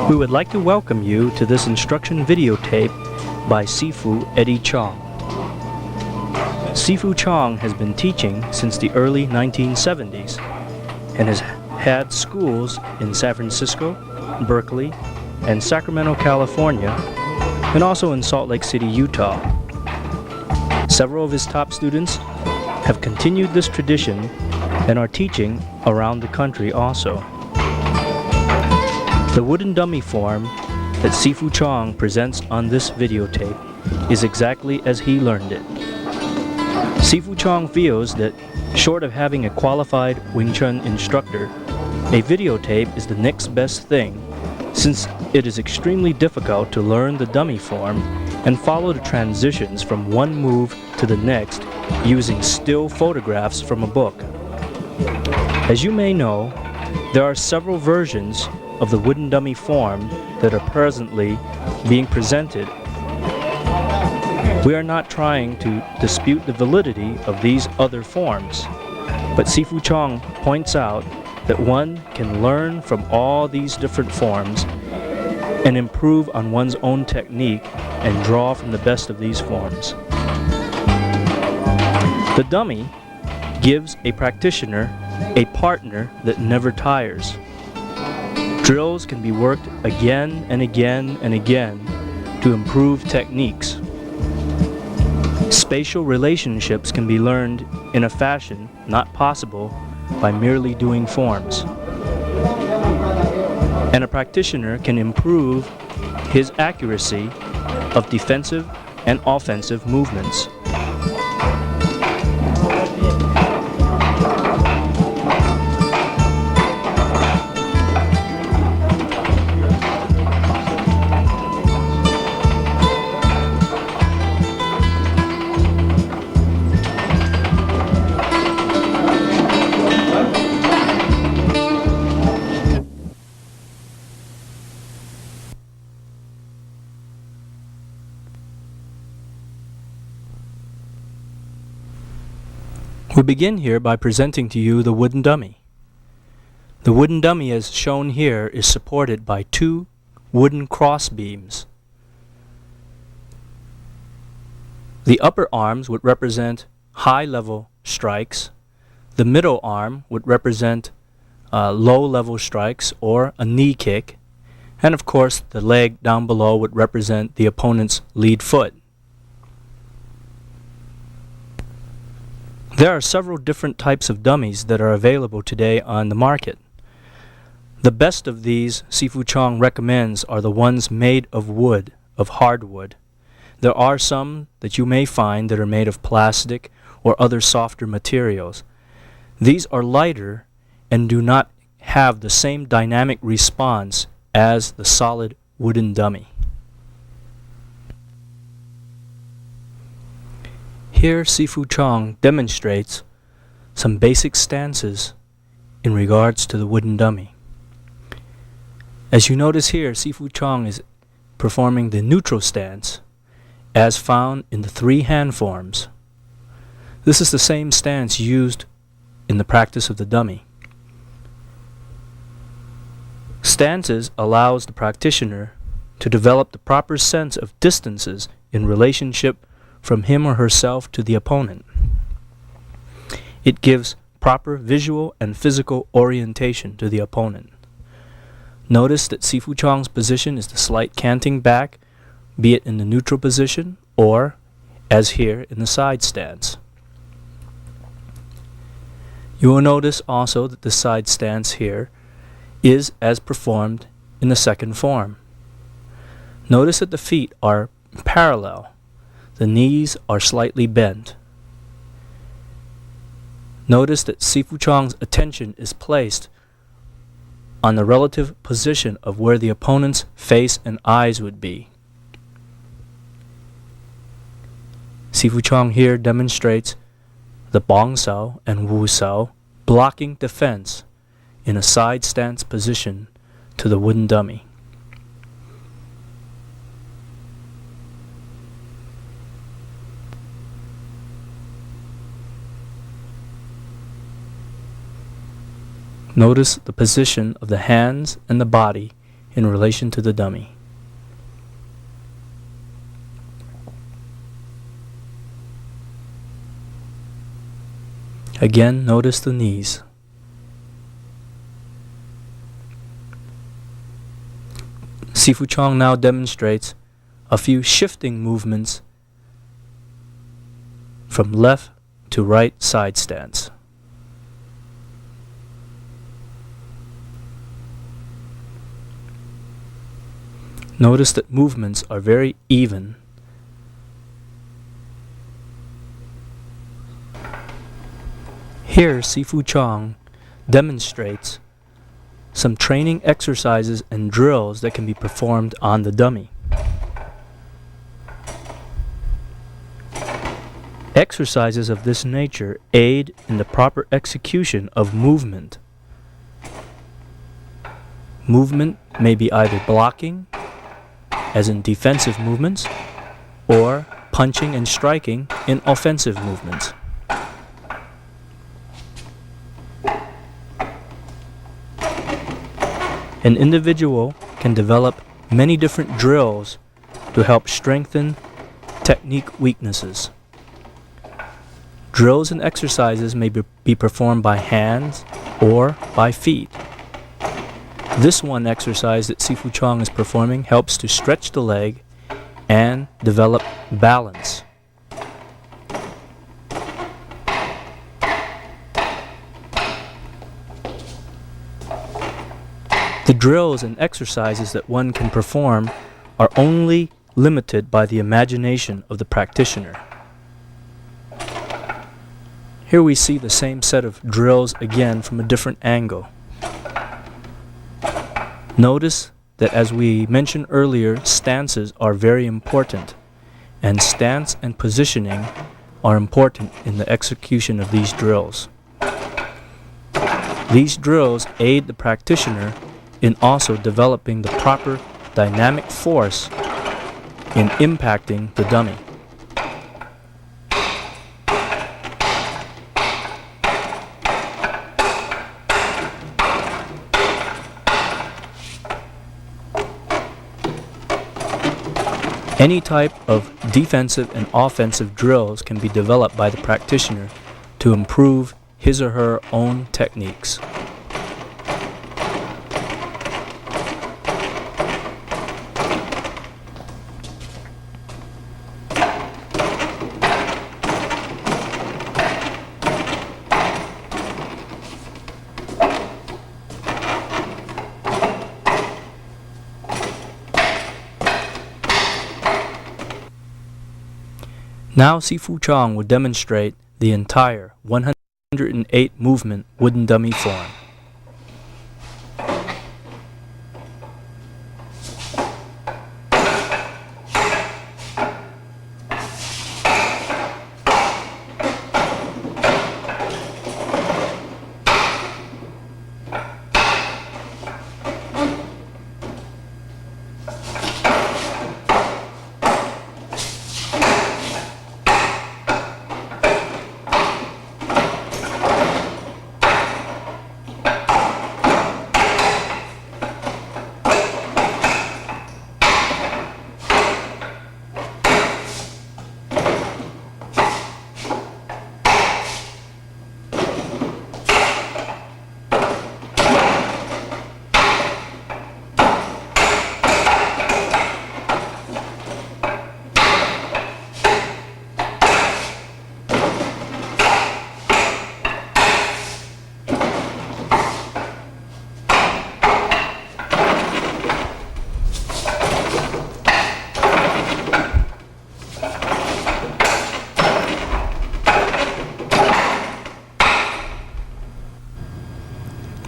We would like to welcome you to this instruction videotape by Sifu EddieChong. Sifu Chong has been teaching since the early 1970s and has had schools in San Francisco, Berkeley, and Sacramento, California, and also in Salt Lake City, Utah. Several of his top students have continued this tradition and are teaching around the country also. The wooden dummy form that Sifu Chong presents on this videotape is exactly as he learned it. Sifu Chong feels that, short of having a qualified Wing Chun instructor, a videotape is the next best thing, since it is extremely difficult to learn the dummy form and follow the transitions from one move to the next using still photographs from a book. As you may know, there are several versions of the wooden dummy form that are presently being presented. We are not trying to dispute the validity of these other forms, but Sifu Chong points out that one can learn from all these different forms and improve on one's own technique and draw from the best of these forms. The dummy gives a practitioner a partner that never tires. Drills can be worked again and again and again to improve techniques. Spatial relationships can be learned in a fashion not possible by merely doing forms. And a practitioner can improve his accuracy of defensive and offensive movements. We begin here by presenting to you the wooden dummy. The wooden dummy as shown here is supported by two wooden cross beams. The upper arms would represent high-level strikes. The middle arm would represent low-level strikes or a knee kick. And of course, the leg down below would represent the opponent's lead foot. There are several different types of dummies that are available today on the market. The best of these Sifu Chong recommends are the ones made of wood, of hardwood. There are some that you may find that are made of plastic or other softer materials. These are lighter and do not have the same dynamic response as the solid wooden dummy. Here Sifu Chong demonstrates some basic stances in regards to the wooden dummy. As you notice here, Sifu Chong is performing the neutral stance as found in the three hand forms. This is the same stance used in the practice of the dummy. Stances allows the practitioner to develop the proper sense of distances in relationship from him or herself to the opponent. It gives proper visual and physical orientation to the opponent. Notice that Sifu Chong's position is the slight canting back, be it in the neutral position or, as here, in the side stance. You will notice also that the side stance here is as performed in the second form. Notice that the feet are parallel. The knees are slightly bent. Notice that Sifu Chong's attention is placed on the relative position of where the opponent's face and eyes would be. Sifu Chong here demonstrates the Bong Sao and Wu Sao blocking defense in a side stance position to the wooden dummy. Notice the position of the hands and the body in relation to the dummy. Again, notice the knees. Sifu Chong now demonstrates a few shifting movements from left to right side stance. Notice that movements are very even. Here, Sifu Chong demonstrates some training exercises and drills that can be performed on the dummy. Exercises of this nature aid in the proper execution of movement. Movement may be either blocking, as in defensive movements, or punching and striking in offensive movements. An individual can develop many different drills to help strengthen technique weaknesses. Drills and exercises may be performed by hands or by feet. This one exercise that Sifu Chong is performing helps to stretch the leg and develop balance. The drills and exercises that one can perform are only limited by the imagination of the practitioner. Here we see the same set of drills again from a different angle. Notice that, as we mentioned earlier, stances are very important, and stance and positioning are important in the execution of these drills. These drills aid the practitioner in also developing the proper dynamic force in impacting the dummy. Any type of defensive and offensive drills can be developed by the practitioner to improve his or her own techniques. Now Sifu Chong will demonstrate the entire 108 movement wooden dummy form.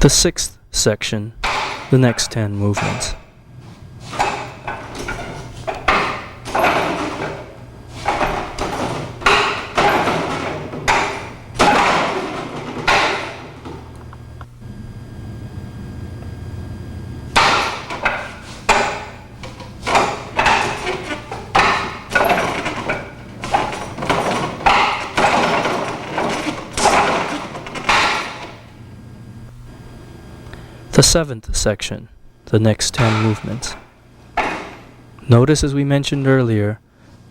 The sixth section, the next 10 movements. The 7th section, the next 10 movements. Notice, as we mentioned earlier,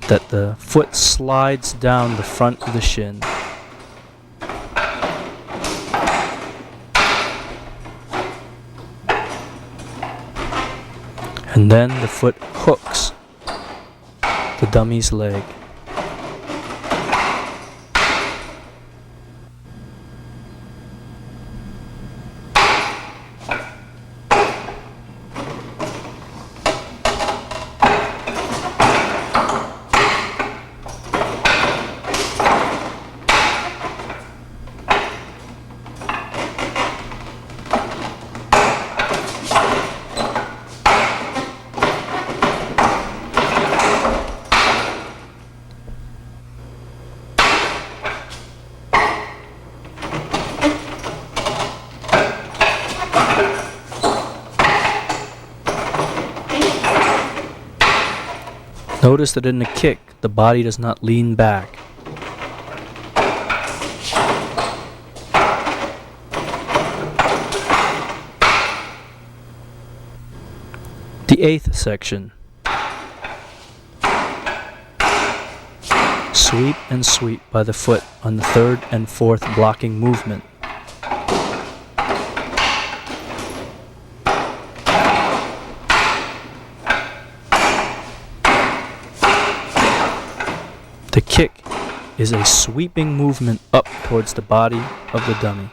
that the foot slides down the front of the shin. And then the foot hooks the dummy's leg. Notice that in the kick, the body does not lean back. The 8th section. Sweep and sweep by the foot on the 3rd and 4th blocking movement. The kick is a sweeping movement up towards the body of the dummy.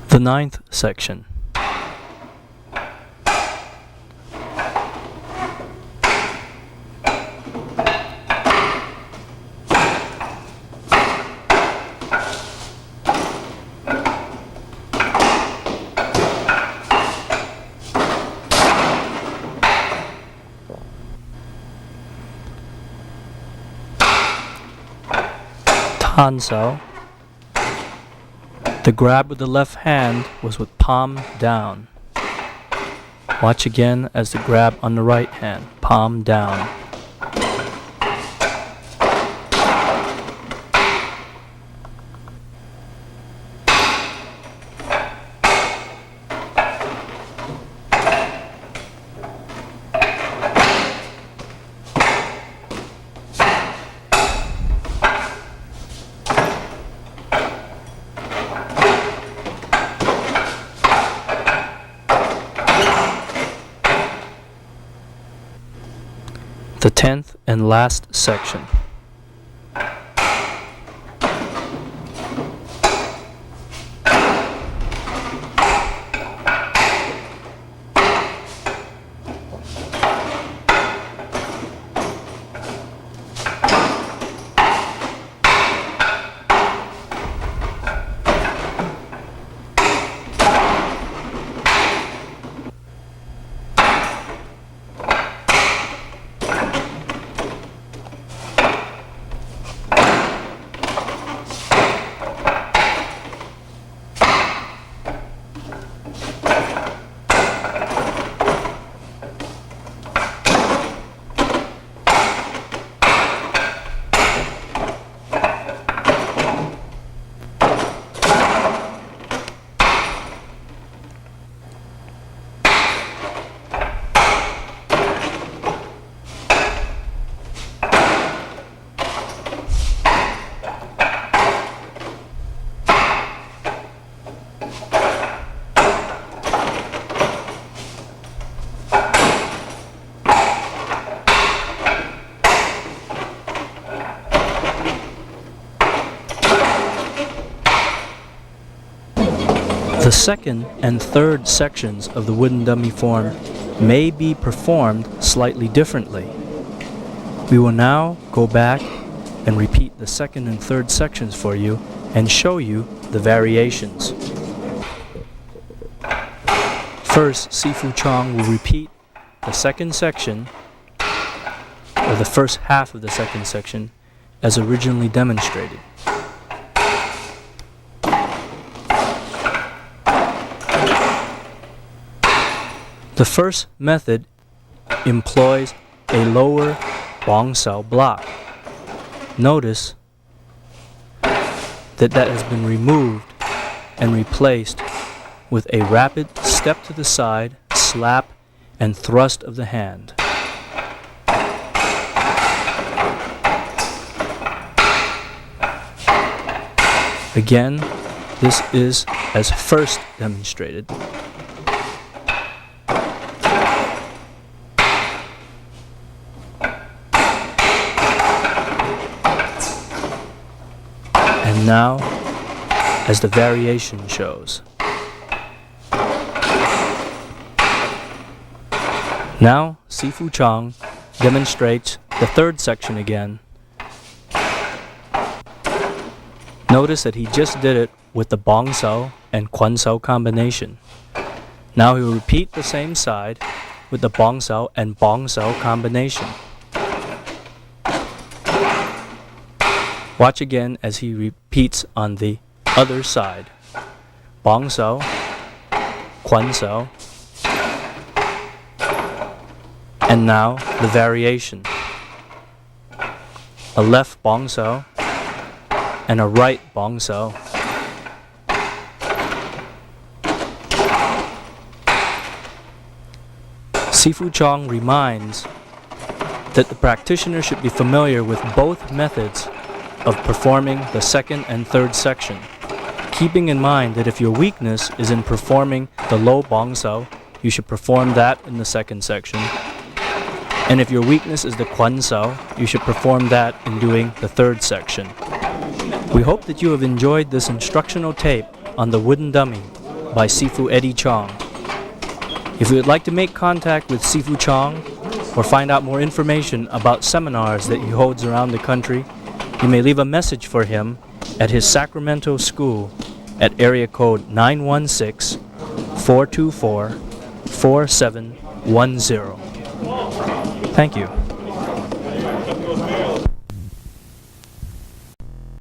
The 9th section. Tansao. The grab with the left hand was with palm down. Watch again as the grab on the right hand, palm down. The 10th and last section. The second and third sections of the wooden dummy form may be performed slightly differently. We will now go back and repeat the second and third sections for you and show you the variations. First, Sifu Chong will repeat the second section, or the first half of the second section, as originally demonstrated. The first method employs a lower bong sao block. Notice that has been removed and replaced with a rapid step to the side, slap, and thrust of the hand. Again, this is as first demonstrated. And now, as the variation shows. Now, Sifu Chong demonstrates the third section again. Notice that he just did it with the bong sao and quan sao combination. Now he will repeat the same side with the bong sao and bong sao combination. Watch again as he repeats on the other side. Bong sao, quan sao, and now the variation. A left bong sao and a right bong sao. Sifu Chong reminds that the practitioner should be familiar with both methods of performing the second and third section, keeping in mind that if your weakness is in performing the low bong sao, you should perform that in the second section. And if your weakness is the quan sao, you should perform that in doing the third section. We hope that you have enjoyed this instructional tape on the wooden dummy by Sifu EddieChong. If you would like to make contact with Sifu Chong or find out more information about seminars that he holds around the country, you may leave a message for him at his Sacramento school at area code 916-424-4710. Thank you.